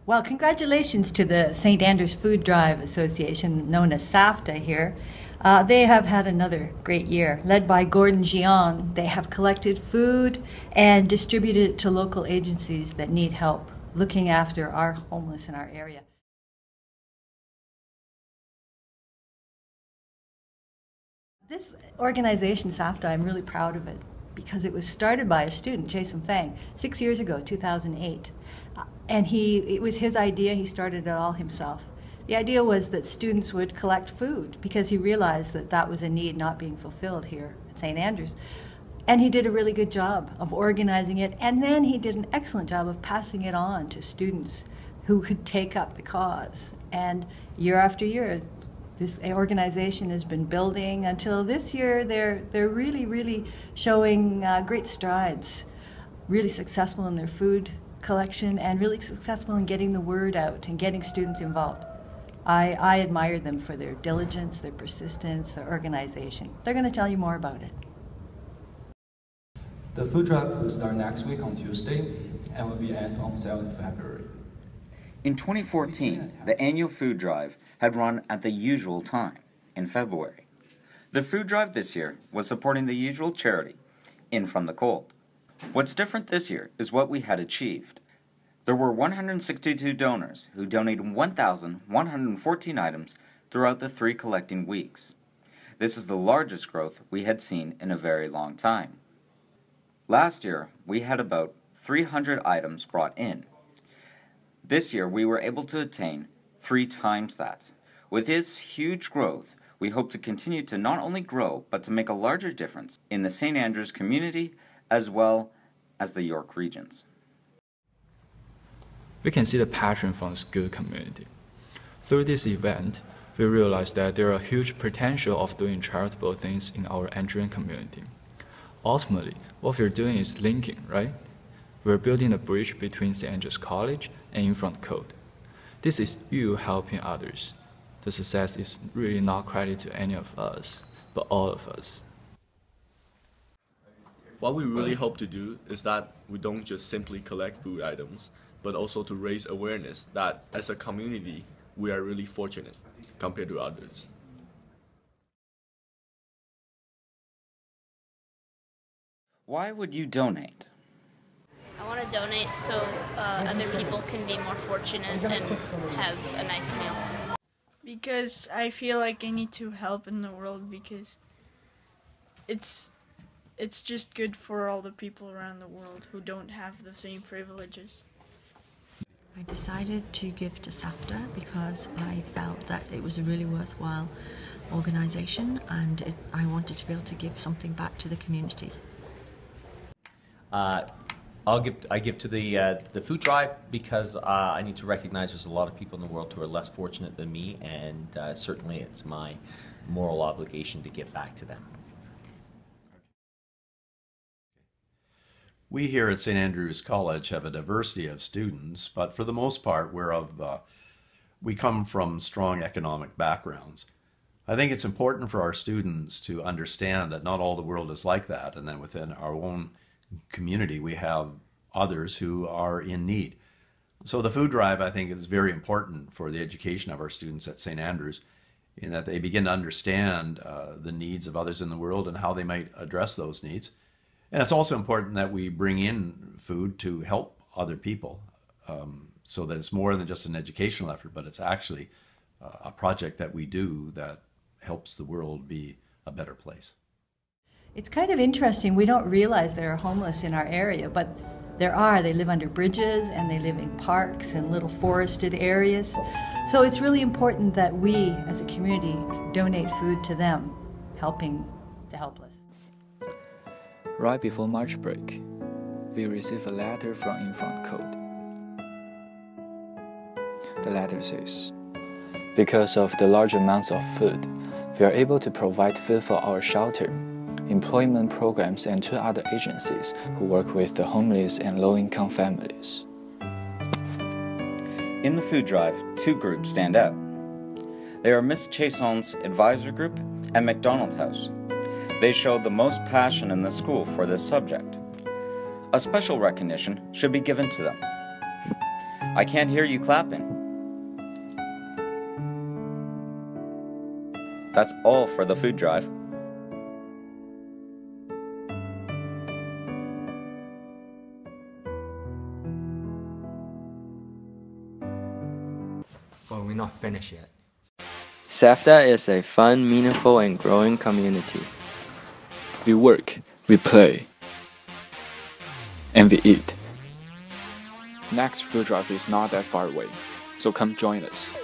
Well, congratulations to the St. Andrews Food Drive Association, known as SAFTA here. They have had another great year. Led by Gordon Gion, they have collected food and distributed it to local agencies that need help looking after our homeless in our area. This organization, SAFTA, I'm really proud of it because it was started by a student, Jason Fang, 6 years ago, 2008. And it was his idea. He started it all himself. The idea was that students would collect food because he realized that that was a need not being fulfilled here at St. Andrews. And he did a really good job of organizing it, and then he did an excellent job of passing it on to students who could take up the cause. And year after year, this organization has been building until this year. They're really showing great strides, really successful in their food collection and really successful in getting the word out and getting students involved. I admire them for their diligence, their persistence, their organization. They're going to tell you more about it. The food drive will start next week on Tuesday and will be end on 7th February. In 2014, the annual food drive had run at the usual time, in February. The food drive this year was supporting the usual charity, In From the Cold. What's different this year is what we had achieved. There were 162 donors who donated 1,114 items throughout the 3 collecting weeks. This is the largest growth we had seen in a very long time. Last year, we had about 300 items brought in. This year, we were able to attain 3 times that. With this huge growth, we hope to continue to not only grow, but to make a larger difference in the St. Andrews community as well as the York regions. We can see the passion from the school community. Through this event, we realized that there are huge potential of doing charitable things in our Andrean community. Ultimately, what we're doing is linking, right? We're building a bridge between St. Andrews College and In Front Code. This is you helping others. The success is really not credit to any of us, but all of us. What we really hope to do is that we don't just simply collect food items, but also to raise awareness that as a community, we are really fortunate compared to others. Why would you donate? I want to donate so other people can be more fortunate and have a nice meal. Because I feel like I need to help in the world because it's just good for all the people around the world who don't have the same privileges. I decided to give to SAFTA because I felt that it was a really worthwhile organization and I wanted to be able to give something back to the community. I give to the food drive because I need to recognize there's a lot of people in the world who are less fortunate than me, and certainly it's my moral obligation to give back to them. We here at St. Andrews College have a diversity of students, but for the most part we come from strong economic backgrounds. I think it's important for our students to understand that not all the world is like that, and then within our own community we have others who are in need. So the food drive, I think, is very important for the education of our students at St. Andrews in that they begin to understand the needs of others in the world and how they might address those needs. And it's also important that we bring in food to help other people so that it's more than just an educational effort, but it's actually a project that we do that helps the world be a better place. It's kind of interesting. We don't realize there are homeless in our area, but there are. They live under bridges and they live in parks and little forested areas. So it's really important that we as a community donate food to them, helping the helpless. Right before March break, we received a letter from In Front Code. The letter says, because of the large amounts of food, we are able to provide food for our shelter, employment programs, and 2 other agencies who work with the homeless and low-income families. In the food drive, 2 groups stand out. They are Miss Chason's advisor group and McDonald House. They showed the most passion in the school for this subject. A special recognition should be given to them. I can't hear you clapping. That's all for the food drive. Well, we're not finished yet. SAFTA is a fun, meaningful, and growing community. We work, we play, and we eat. Next food drive is not that far away, so come join us.